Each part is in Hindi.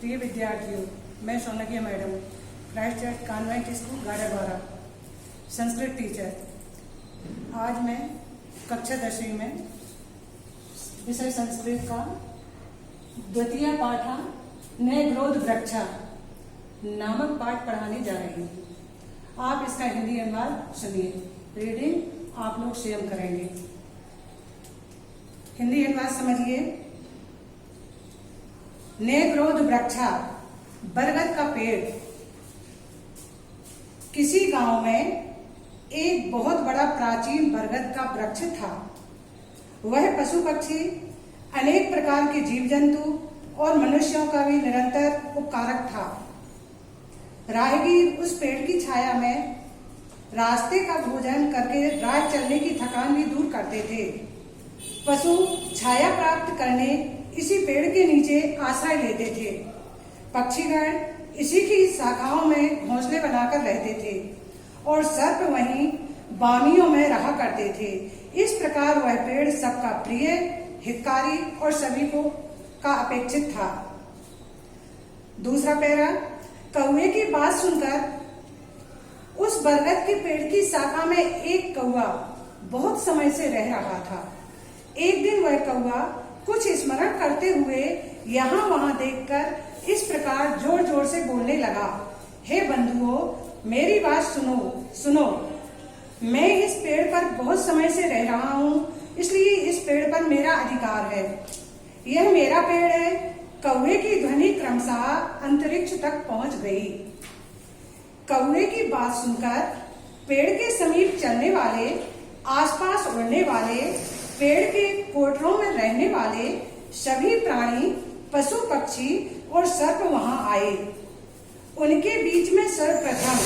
प्रिय विद्यार्थियों, मैं Sonkiya madam, Christ church convent school Gadawada, Sanskrit teacher. आज मैं कक्षा 10वीं में विषय संस्कृत का द्वितीय पाठा नैग्रोध वृक्षा नामक पाठ पढ़ाने जा रही हूँ। आप इसका हिंदी अनुवाद सुनिए। रीडिंग आप लोग स्वयं करेंगे। हिंदी अनुवाद समझिए। नैग्रोध वृक्षा, बरगद का पेड़। किसी गांव में एक बहुत बड़ा प्राचीन बरगद का वृक्ष था। वह पशु पक्षी, अनेक प्रकार के जीव जंतु और मनुष्यों का भी निरंतर उपकारक था। राहगीर उस पेड़ की छाया में रास्ते का भोजन करके राह चलने की थकान भी दूर करते थे। पशु छाया प्राप्त करने इसी पेड़ के नीचे आश्रय लेते थे। पक्षीगण इसी की शाखाओं में घोंसले बनाकर रहते थे और सर्प वहीं बामियों में रहा करते थे। इस प्रकार वह पेड़ सबका प्रिय, हितकारी और सभी को का अपेक्षित था। दूसरा पैरा, कौवे की बात सुनकर उस बरगद के पेड़ की शाखा में एक कौवा बहुत समय से रह रहा था। एक दिन वह कौवा कुछ स्मरण करते हुए यहाँ वहां देखकर इस प्रकार जोर जोर से बोलने लगा, हे बंधुओं, मेरी बात सुनो। मैं इस पेड़ पर बहुत समय से रह रहा हूँ, इसलिए इस पेड़ पर मेरा अधिकार है। यह मेरा पेड़ है। कौवे की ध्वनि क्रमशः अंतरिक्ष तक पहुंच गई। कौवे की बात सुनकर पेड़ के समीप चलने वाले, आसपास उड़ने वाले, पेड़ के कोठरों में रहने वाले सभी प्राणी, पशु पक्षी और सर्प वहां आए। उनके बीच में सर्वप्रथम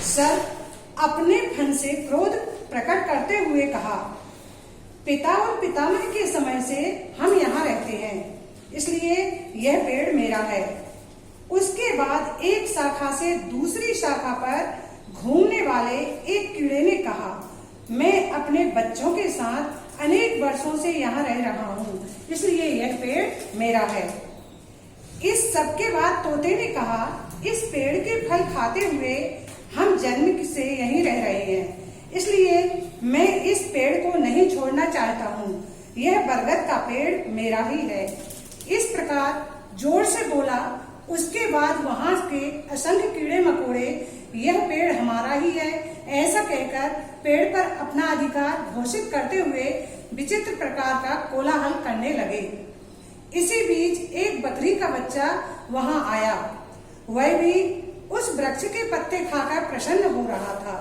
सर्प अपने फन से क्रोध प्रकट करते हुए कहा, पिता और पितामह के समय से हम यहाँ रहते हैं, इसलिए यह पेड़ मेरा है। उसके बाद एक शाखा से दूसरी शाखा पर घूमने वाले एक कीड़े ने कहा, मैं अपने बच्चों के साथ अनेक वर्षों से यहाँ रह रहा हूँ, इसलिए यह पेड़ मेरा है। इस सब के बाद तोते ने कहा, इस पेड़ के फल खाते हुए हम जन्म से यहीं रह रहे हैं, इसलिए मैं इस पेड़ को नहीं छोड़ना चाहता हूँ। यह बरगद का पेड़ मेरा ही है। इस प्रकार जोर से बोला। उसके बाद वहां के असंख्य कीड़े मकोड़े, यह पेड़ हमारा ही है, ऐसा कहकर पेड़ पर अपना अधिकार घोषित करते हुए विचित्र प्रकार का कोलाहल करने लगे। इसी बीच एक बकरी का बच्चा वहां आया। वह भी उस वृक्ष के पत्ते खाकर प्रसन्न हो रहा था।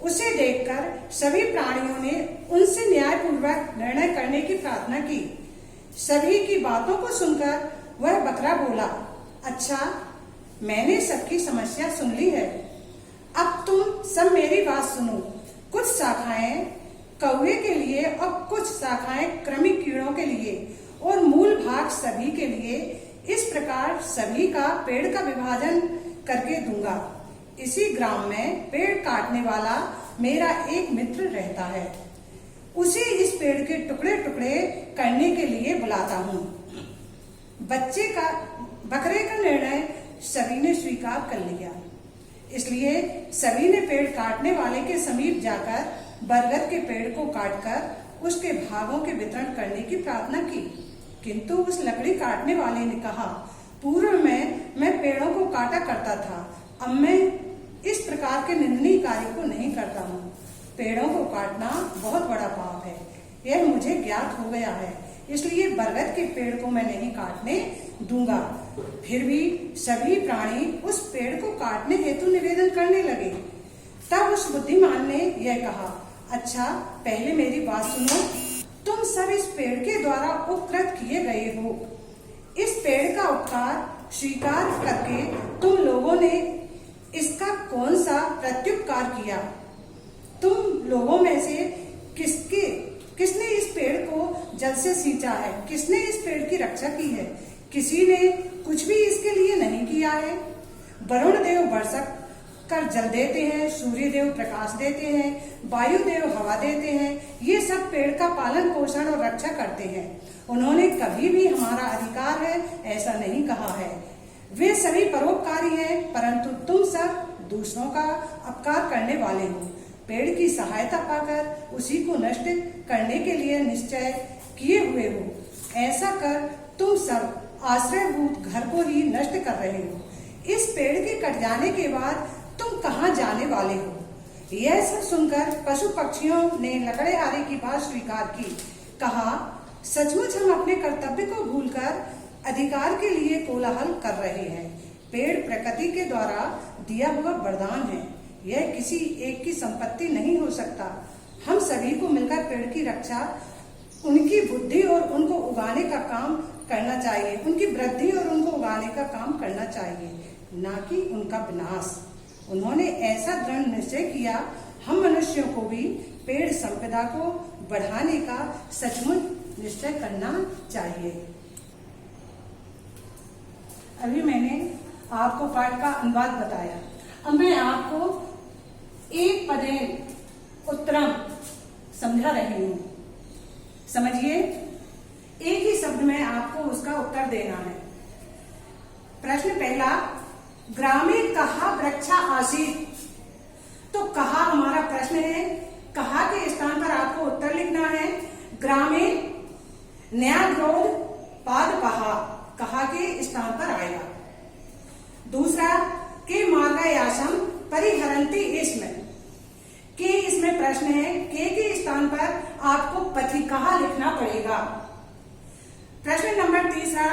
उसे देखकर सभी प्राणियों ने उनसे न्यायपूर्वक निर्णय करने की प्रार्थना की। सभी की बातों को सुनकर वह बकरा बोला, अच्छा, मैंने सबकी समस्या सुन ली है। अब तुम सब मेरी बात सुनो। कुछ शाखाएं कौवे के लिए और कुछ शाखाएं कृमि कीड़ों के लिए और मूल भाग सभी के लिए। इस प्रकार सभी का पेड़ का विभाजन करके दूंगा। इसी ग्राम में पेड़ काटने वाला मेरा एक मित्र रहता है। उसे इस पेड़ के टुकड़े टुकड़े करने के लिए बुलाता हूँ। बकरे का निर्णय सभी ने स्वीकार कर लिया। इसलिए सभी ने पेड़ काटने वाले के समीप जाकर बरगद के पेड़ को काटकर उसके भागों के वितरण करने की प्रार्थना की। किंतु उस लकड़ी काटने वाले ने कहा, पूर्व में मैं पेड़ों को काटा करता था, अब मैं इस प्रकार के निंदनीय कार्य को नहीं करता हूँ। पेड़ों को काटना बहुत बड़ा पाप है, यह मुझे ज्ञात हो गया है, इसलिए बरगद के पेड़ को मैं नहीं काटने दूंगा। फिर भी सभी प्राणी उस पेड़ को काटने हेतु निवेदन करने लगे। तब उस बुद्धिमान ने यह कहा, अच्छा, पहले मेरी बात सुनो। तुम सब इस पेड़ के द्वारा उपकृत किए गए हो। इस पेड़ का उपकार स्वीकार करके तुम लोगों ने इसका कौन सा प्रत्युपकार किया? तुम लोगों में से किसने इस पेड़ को जल से सींचा है? किसने इस पेड़ की रक्षा की है? किसी ने कुछ भी इसके लिए नहीं किया है। वरुण देव बरसक कर जल देते हैं, सूर्य देव प्रकाश देते हैं, वायु देव हवा देते हैं। ये सब पेड़ का पालन पोषण और रक्षा करते हैं। उन्होंने कभी भी हमारा अधिकार है ऐसा नहीं कहा है। वे सभी परोपकारी हैं, परंतु तुम सब दूसरों का अपकार करने वाले हो। पेड़ की सहायता पाकर उसी को नष्ट करने के लिए निश्चय किए हुए हो। ऐसा कर तुम सब आश्रयभूत घर को ही नष्ट कर रहे हो। इस पेड़ के कट जाने के बाद तुम कहाँ जाने वाले हो? यह सब सुनकर पशु पक्षियों ने लकड़हारे की बात स्वीकार की। कहा, सचमुच हम अपने कर्तव्य को भूलकर अधिकार के लिए कोलाहल कर रहे हैं। पेड़ प्रकृति के द्वारा दिया हुआ वरदान है, यह किसी एक की संपत्ति नहीं हो सकता। हम सभी को मिलकर पेड़ की रक्षा, उनकी बुद्धि और उनको उगाने का काम करना चाहिए, उनकी वृद्धि और उनको उगाने का काम करना चाहिए, ना कि उनका विनाश। उन्होंने ऐसा दृढ़ निश्चय किया। हम मनुष्यों को भी पेड़ संपदा को बढ़ाने का सचमुच निश्चय करना चाहिए। अभी मैंने आपको पाठ का अनुवाद बताया। अब मैं आपको एक पदेन उत्तरम समझा रही हूं। समझिए, एक ही शब्द में आपको उसका उत्तर देना है। प्रश्न पहला, ग्रामे कहा वृक्षा आसीत। तो कहा हमारा प्रश्न है, कहा के स्थान पर आपको उत्तर लिखना है। ग्रामे न्याग्रोध पाद कहा के स्थान पर आएगा। दूसरा, के मार्गयासम परिहरंती इसमें, के इसमें प्रश्न है, के स्थान पर आपको पथिकहा लिखना पड़ेगा। प्रश्न नंबर तीसरा,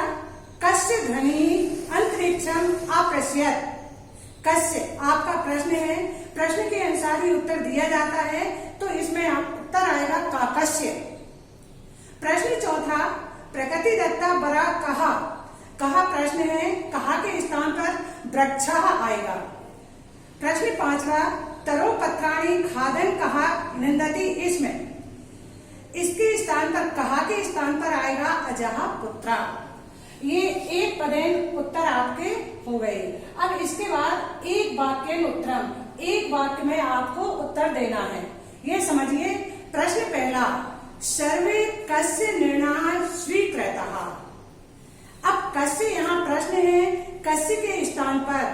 कस्य ध्वनि अंतरिक्षम अप्रस्यत। कस्य आपका प्रश्न है, प्रश्न के अनुसार ही उत्तर दिया जाता है, तो इसमें उत्तर आएगा काकस्य। प्रश्न चौथा, प्रकृति दत्ता बरा कहा प्रश्न है, कहा के स्थान पर वृक्षः आएगा। प्रश्न पांचवा, तरो पत्राणि खादन कहा निंदति इसमें, इसके स्थान पर कहा के स्थान पर आएगा अजहा पुत्रा। ये एक पदेन उत्तर आपके हो गए। अब इसके बाद एक वाक्य उत्तरम, एक वाक्य में आपको उत्तर देना है। ये समझिए। प्रश्न पहला, सर्वे कस्य निर्णय स्वीकृतः। अब कस्य यहाँ प्रश्न है, कस्य के स्थान पर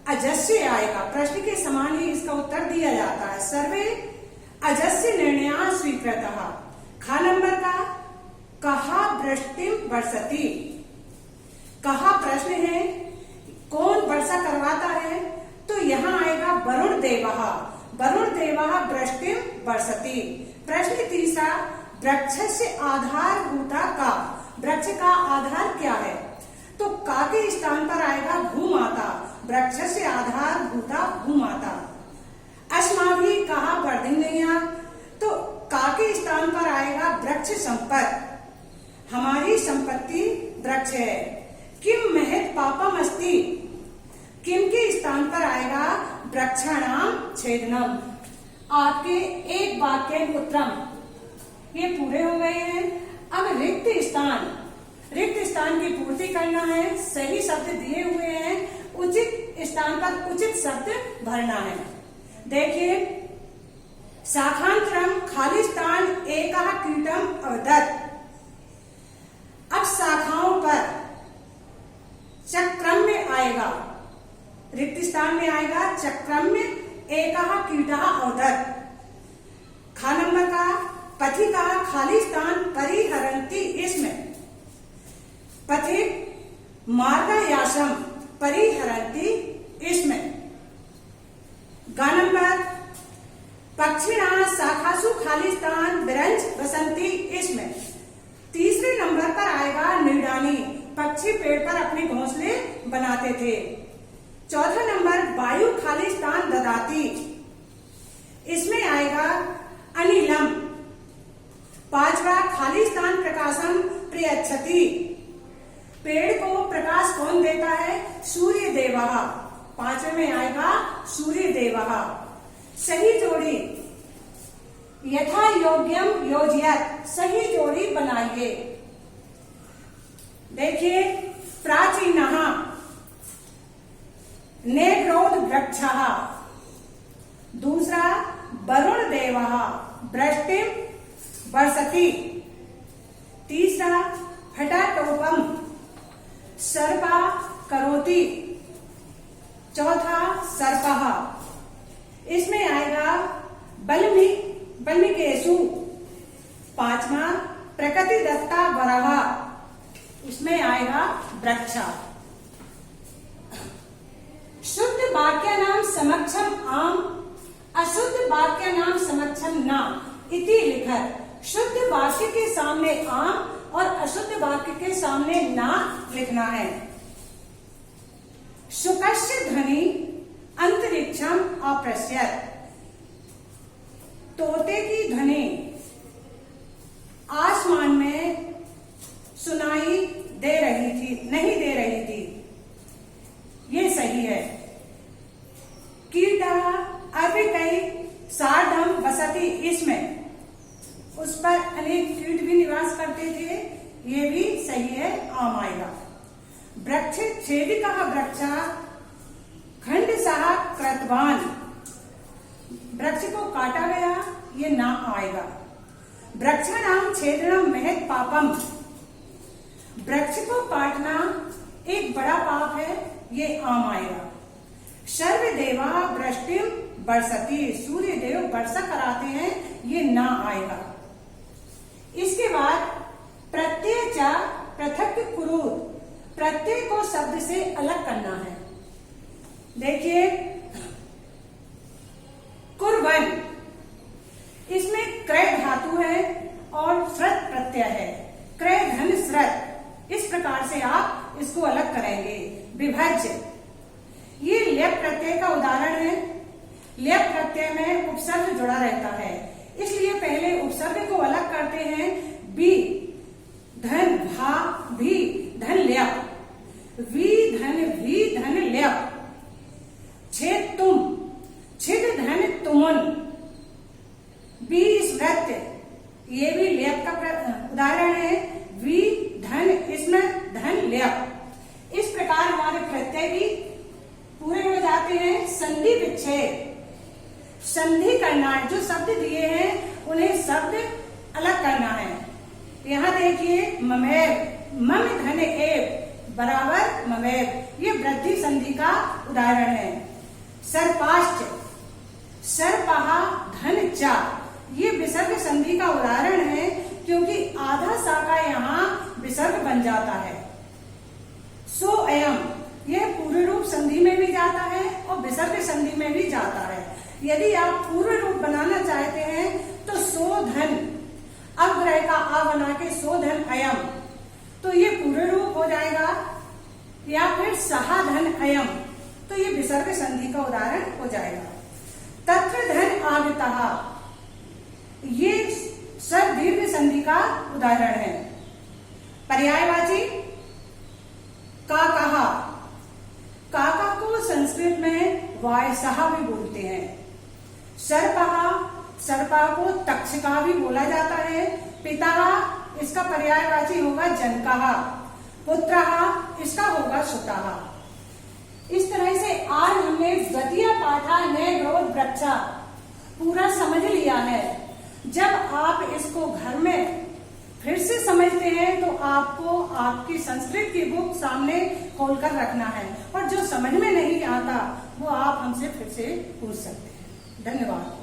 अजस्य आएगा। प्रश्न के समान ही इसका उत्तर दिया जाता है। सर्वे अजस्य निर्णय स्वीकृतः। खा नंबर का, कहा वृष्टिम वर्षति। कहा प्रश्न है, कौन वर्षा करवाता है? तो यहाँ आएगा वरुण देवः। वरुण देवः वृष्टिम वर्षति। प्रश्न तीसरा, वृक्ष से आधारभूता का। वृक्ष का आधार क्या है? तो का के स्थान पर आएगा भूमाता। वृक्ष से आधारभूता भूमाता। अस्माभि कहा वर्धिन्या। तो का के स्थान पर आएगा वृक्ष संपत्ति। हमारी संपत्ति वृक्ष है। किम महत पापम अस्ति। किम के स्थान पर आएगा वृक्षाणाम छेदनम। आपके एक वाक्य उत्तरम ये पूरे हो गए हैं। अब रिक्त स्थान की पूर्ति करना है। सही शब्द दिए हुए हैं, उचित स्थान पर उचित शब्द भरना है। देखिए, शाखांतरम खाली स्थान एकः कीटम अवदत्। अब शाखाओं पर चक्रम में आएगा, रिक्त स्थान में आएगा चक्रम में एकः कीटः अवदत्। खा नंबर का, पथिका खाली स्थान परिहरंती इसमें, पथिक मार्गयासम परिहरंती इसमें। गा नंबर, पक्षिणा शाखासु खाली स्थान विरंच बसंती इसमें। तीसरे नंबर पर आएगा नीडानी। पक्षी पेड़ पर अपने घोंसले बनाते थे। चौथा नंबर, वायु खाली स्थान ददाती। इसमें आएगा अनिलम। पांचवा, खाली स्थान प्रकाशम प्रयच्छति। पेड़ को प्रकाश कौन देता है? सूर्य देवः। पांचवे में आएगा सूर्य देवः। सही जोड़ी, यथा योग्यम योजयत। सही जोड़ी बनाइए। देखिए, प्राचीनः नेग्रोध वृक्षः। दूसरा, वरुण देवः वृष्टिम वर्षति। तीसरा, फटाटोपम सर्पा करोति। ज्योति। चौथा सर्पः, इसमें आएगा बल्मीकेषु। पांचवा प्रकृति दत्ता वरः, इसमें आएगा वृक्ष। शुद्ध वाक्यानां समक्षम आम, अशुद्ध वाक्यानां समक्षम न इति लिखत। शुद्ध वाक्य के सामने आम और अशुद्ध वाक्य के सामने ना लिखना है। शुकस्य ध्वनि अंतरिक्षम अप्रस्यत, तोते की ध्वनि आसमान में सुनाई दे रही थी, नहीं दे रही थी, ये सही है। कीटा अपिकई सार्धम वसति, इसमें उस पर अनेक कीट भी निवास करते थे, ये भी सही है, आम आएगा। वृक्ष छेदिकः वृक्षा खंडशः कृतवान, वृक्ष को काटा गया, ये ना आएगा। वृक्षाणां छेदनम महत् पापम, वृक्ष को काटना एक बड़ा पाप है, ये आम आएगा। सर्वदेवा वृष्टिम बरसती, सूर्य देव वर्षा कराते हैं, ये ना आएगा। इसके बाद प्रत्यय च पृथक कुरुत, प्रत्यय को शब्द से अलग करना है। देखिए कुर्वन्, इसमें क्रय धातु है और श्रत प्रत्यय है, क्रय धन श्रत, इस प्रकार से आप इसको अलग करेंगे। विभज्य, ये लेप प्रत्यय का उदाहरण है। लेप प्रत्यय में उपसर्ग जुड़ा रहता है, इसलिए पहले उपसर्ग को अलग करते हैं। बी धन भा भी धन ल्यप, वी धन भी धन ल्यप। छेद तुम, छिद धन तुमन। बी स्मृत्य, ये भी ल्यप का उदाहरण है। वी धन, इसमें धन ल्यप। इस प्रकार हमारे प्रत्यय भी पूरे हो जाते हैं। संधि विच्छेद, संधि करना है, जो शब्द दिए हैं उन्हें शब्द अलग करना है। यहाँ देखिए ममेव, मम धन एव बराबर ममेव, ये वृद्धि संधि का उदाहरण है। सर्पाश्च, सर्पः धन च, ये विसर्ग संधि का उदाहरण है, क्योंकि आधा सा का यहाँ विसर्ग बन जाता है। सो अयम, यह पूर्व रूप संधि में भी जाता है और विसर्ग संधि में भी जाता है। यदि आप पूर्व रूप बनाना चाहते हैं तो सो धन, अग्रह का आ बना के सो धन अयम, तो ये पूर्व रूप हो जाएगा। या फिर सहा धन अयम, तो ये विसर्ग संधि का उदाहरण हो जाएगा। तत्र धन आगतः, ये सब दीर्घ संधि का उदाहरण है। पर्यायवाची काकः, काका को संस्कृत में वायसः भी बोलते हैं। सर्पः, सर्पा को तक्षका भी बोला जाता है। पिता, इसका पर्यायवाची होगा जनकः। पुत्रः, इसका होगा सुतः। इस तरह से आज हमने द्वितीय पाठा नए ग्रोथ वृक्षा पूरा समझ लिया है। जब आप इसको घर में फिर से समझते हैं तो आपको आपकी संस्कृत की बुक सामने खोलकर रखना है, और जो समझ में नहीं आता वो आप हमसे फिर से पूछ सकते हैं। धन्यवाद।